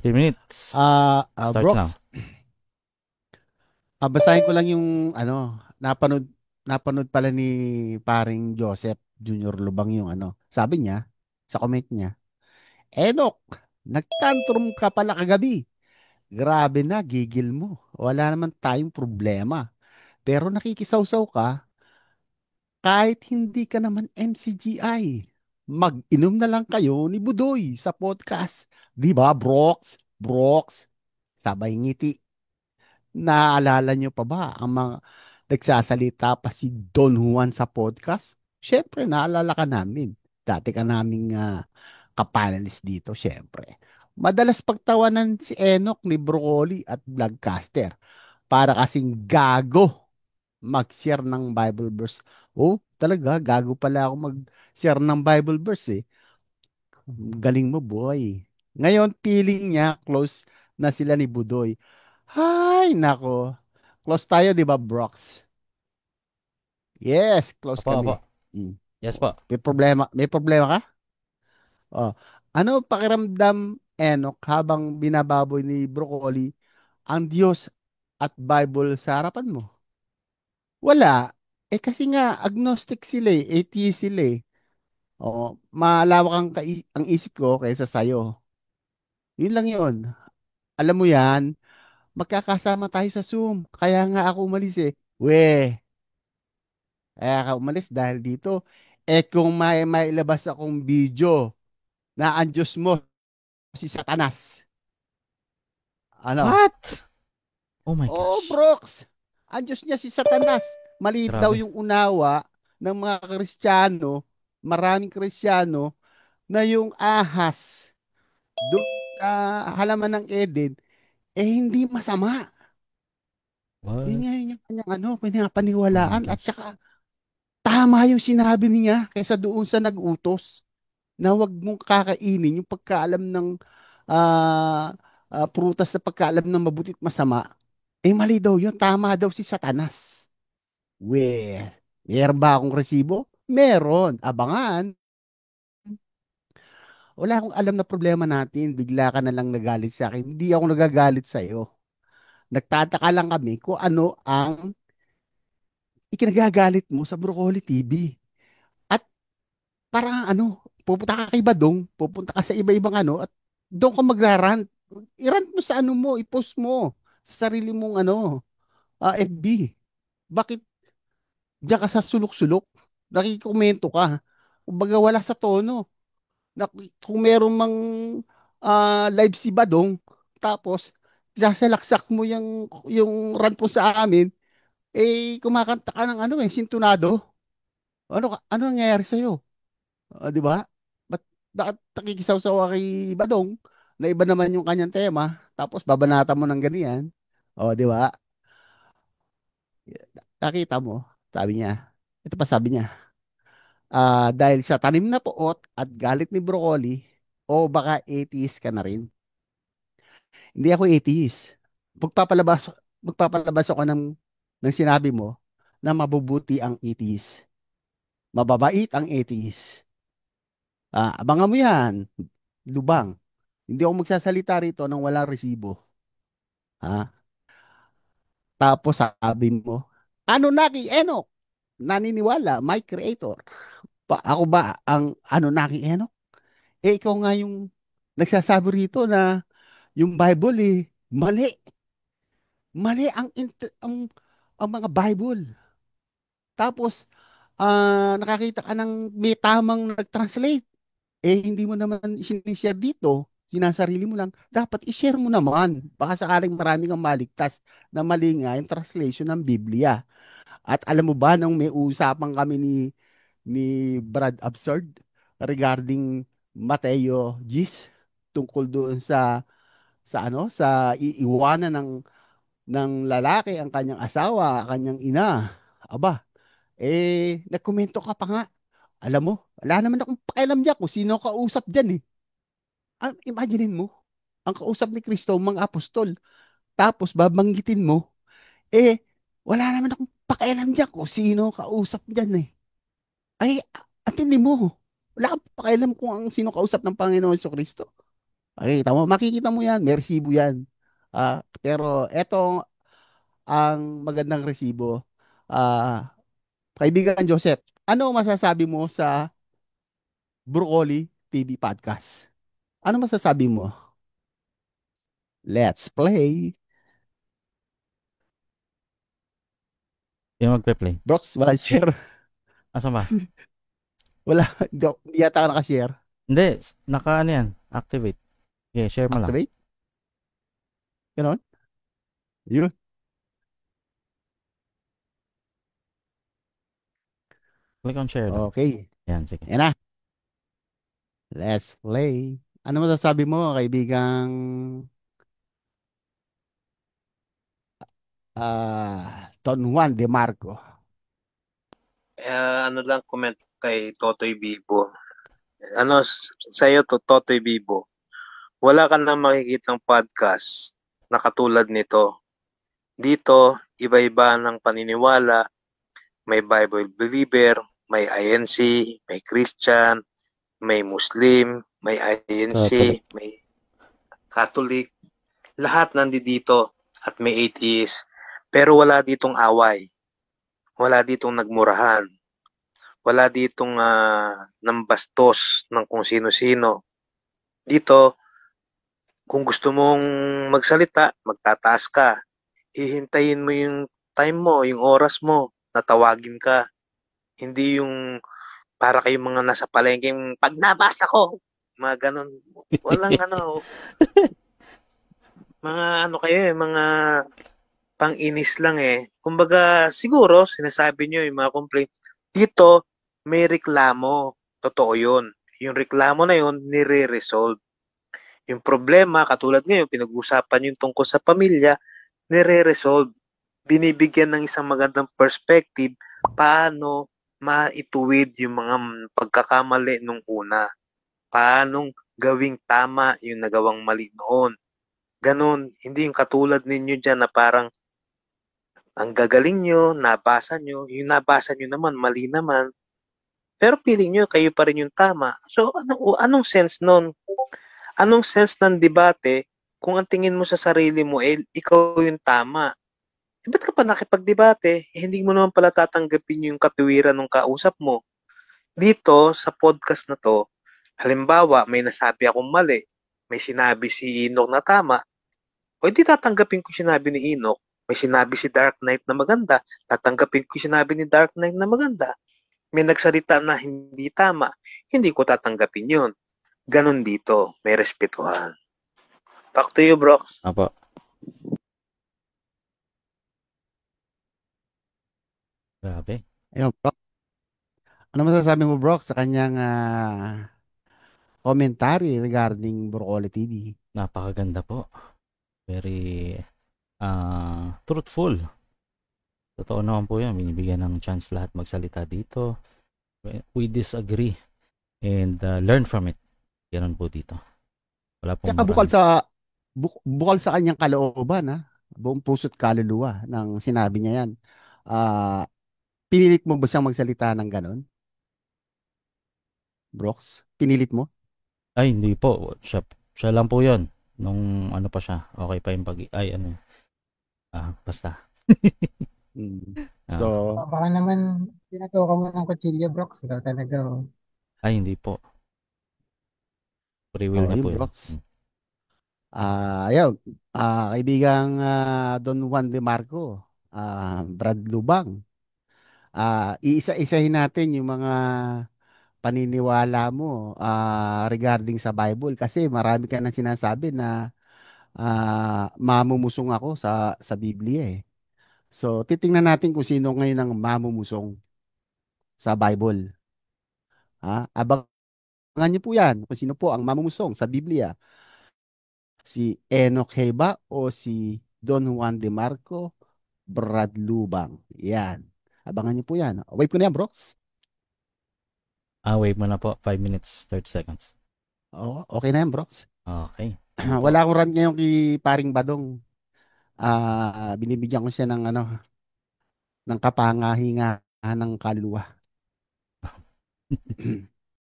3 minutes. Start now. Brooks, basahin ko lang yung napanood pala ni paring Joseph Junior Lubang yung sabi niya, sa comment niya, Enok, nagtantrum ka pala kagabi. Grabe na, gigil mo. Wala naman tayong problema. Pero nakikisawsaw ka kahit hindi ka naman MCGI. Mag-inom na lang kayo ni Budoy sa podcast. Di ba, Brooks? Brooks, sabay ngiti. Naalala nyo pa ba ang mga nagsasalita pa si Don Juan sa podcast? Siyempre, naalala ka namin. Dati ka naming kapanelist dito, siyempre. Madalas pagtawanan si Enoch ni Broccoli at Vlogcaster para kasing gago mag-share ng Bible verse. Oh, talaga, gago pala ako mag-share ng Bible verse eh. Galing mo, boy. Ngayon, feeling niya, close na sila ni Budoy. Hay, nako. Close tayo, di ba, Brox? Yes, close Opo, opo. kami. Mm. Yes Oh, po. may problema ka? Oh. Ano pakiramdam, Enoch, habang binababoy ni Broccoli ang Diyos at Bible sa harapan mo? Wala. Eh kasi nga, agnostic sila eh, atheist sila eh. Oo, malawak ang isip ko kaysa sa'yo. Yun lang yun. Alam mo yan, magkakasama tayo sa Zoom. Kaya nga ako umalis eh. Kaya ka umalis dahil dito. Eh kung may ilabas akong video na ang Diyos mo si Satanas. Ano? What? Oh my Oh, gosh. Brooks. Ang Diyos niya si Satanas. Mali daw Grabe. yung unawa ng mga Kristiyano, maraming Kristiyano, na yung ahas doon sa halaman ng Eden, eh hindi masama. Yun What? nga yung kanyang Oh my pinapaniwalaan at gosh. saka tama yung sinabi niya kaysa doon sa nag-utos na wag mong kakainin yung pagkaalam ng ah, prutas na pagkaalam ng mabutit masama. Eh mali daw yun, tama daw si Satanas. Meron ba akong resibo? Meron. Abangan. Wala akong alam na problema natin. Bigla ka na lang nagalit sa akin. Hindi ako nagagalit sa iyo. Nagtataka lang kami kung ano ang ikinagagalit mo sa Broccoli TV. At parang pupunta ka kay Badong, pupunta ka sa iba-ibang at doon ka magrarant. I-rant mo sa i-post mo sa sarili mong FB. Bakit diyan ka sa sulok-sulok? Nakikomento ka. Kumbaga wala sa tono. Kung meron mang live si Badong, tapos sasalaksak mo yung rant mo sa amin, eh kumakanta ka ng sintunado. Ano nangyayari sa'yo? Di ba? Bakit nakikisaw-saw ka kay Badong na iba naman yung kanyang tema, tapos babanata mo ng ganyan? Di ba? Nakita mo, sabi niya. Ito pa sabi niya, dahil sa tanim na puot at galit ni Broccoli, o baka atheist ka na rin. Hindi ako atheist. Magpapalabas, magpapalabas ako ng sinabi mo na mabubuti ang atheist. Mababait ang atheist. Abangan mo yan, Lubang. Hindi ako magsasalita rito nang walang resibo. Ha? Tapos sabi mo, Anunnaki Enoch, naniniwala, my creator. Ako ba ang Anunnaki Enoch? Eh, ikaw nga yung nagsasabi rito na yung Bible mali. Mali ang mga Bible. Tapos, nakakita ka ng may tamang nag-translate. Eh, hindi mo naman sinishare dito. Sinasarili mo lang. Dapat i-share mo naman. Baka sakaling marami kang maligtas na mali nga yung translation ng Biblia. At alam mo ba, nung may usapan kami ni Brad Absurd regarding Mateo Gis tungkol doon sa iiwanan ng lalaki ang kanyang asawa, kanyang ina. Aba, nagkomento ka pa nga. Alam mo, wala naman akong pakialam diyan kung sino ang kausap diyan eh. Imaginein mo, ang kausap ni Kristo, mga apostol. Tapos babanggitin mo, eh, wala naman akong pakialam diyan kung sino ang kausap diyan eh. Ay, atindi mo. Wala kang pakialam kung ang sino kausap ng Panginoon sa Kristo. Makikita mo yan, may resibo yan. Pero eto ang magandang resibo. Kaibigan Joseph, ano masasabi mo sa Broccoli TV podcast? Ano masasabi mo? Let's play. Yung magpe-play. Brox, wala share. Asan ba? Wala, hindi yata ka nakashare. Hindi, naka ano yan, activate. Okay, share mo lang. Activate? Ganon? Yun. Click on share lang. Okay. Yan, sige. Yan na. Let's play. Ano masasabi mo, kaibigang Don Juan De Marco? Ano lang comment kay Totoy Bibo. Ano sa'yo to, Totoy Bibo? Wala ka na makikitang podcast na katulad nito. Dito, iba-iba ng paniniwala. May Bible believer, may INC, may Christian, may Muslim, may INC, Catholic. may Catholic. Lahat nandito at may atheist. Pero wala ditong away. Wala ditong nagmurahan. Wala ditong nambastos ng kung sino-sino. Dito, kung gusto mong magsalita, magtataas ka. Hihintayin mo yung time mo, yung oras mo, natawagin ka. Hindi yung para kayong mga nasa palengkeng, pag nabasa ko, mga ganun. Walang mga kayo mga pang-inis lang eh. Kumbaga, siguro, sinasabi nyo yung mga complaint. Dito, may reklamo. Totoo yun. Yung reklamo na yun, nire-resolve. Yung problema, katulad ngayon, pinag-uusapan yung tungkol sa pamilya, nire-resolve. Binibigyan ng isang magandang perspective paano maituwid yung mga pagkakamali nung una. Paanong gawing tama yung nagawang mali noon. Ganon, hindi yung katulad ninyo dyan na parang ang gagaling nyo, nabasa nyo, yung nabasa nyo naman, mali naman, pero feeling nyo, kayo pa rin yung tama. So, anong sense nun? Anong sense ng debate kung ang tingin mo sa sarili mo, ikaw yung tama? Ba't ka pa nakipagdebate? Hindi mo naman pala tatanggapin yung katuwiran ng kausap mo. Dito, sa podcast na to, halimbawa, may nasabi akong mali, may sinabi si Enoch na tama, o hindi tatanggapin ko sinabi ni Enoch. May sinabi si Dark Knight na maganda, tatanggapin ko sinabi ni Dark Knight na maganda. May nagsalita na hindi tama, hindi ko tatanggapin yun. Ganon dito, may respetuhan. Back to you, Brox. Apo. Grabe. Ayun, Brox. Ano masasabi mo, Brox, sa kanyang commentary regarding Broccoli TV? Napakaganda po. Very truthful. Totoo naman po yan. Binibigyan ng chance lahat magsalita dito. We disagree and learn from it. Ganun po dito. Wala pong Tsaka moral. bukal sa kanyang kalooban, buong puso't kaluluwa nang sinabi niya yan. Pinilit mo ba siyang magsalita ng ganon? Brox, pinilit mo? Ay, hindi po. Siya lang po yun. Nung ano pa siya. Okay pa yung basta. So, Baka naman pinatukan mo ng kutsilyo, Brox. Ikaw talaga. Oh. Ay, hindi po. Free will okay, niya po yun. Brox. Ayaw, kaibigang Don Juan De Marco, Brad Lubang, iisa-isahin natin yung mga paniniwala mo regarding sa Bible kasi marami ka nang sinasabi na mamumusong ako sa Biblia eh. So, titingnan natin kung sino ngayon ang mamumusong sa Bible. Abangan niyo po yan kung sino po ang mamumusong sa Biblia. Si Enoch Heba o si Don Juan De Marco, Brad Lubang. Yan. Abangan niyo po yan. Wait ko na yan, Brox. Wait mo na po. 5 minutes, 30 seconds. Okay na yan, Brox. Okay. Wala akong rant ngayon kay Paring Badong. Binibigyan ko siya ng ng kapangahinga ng kaluluwa.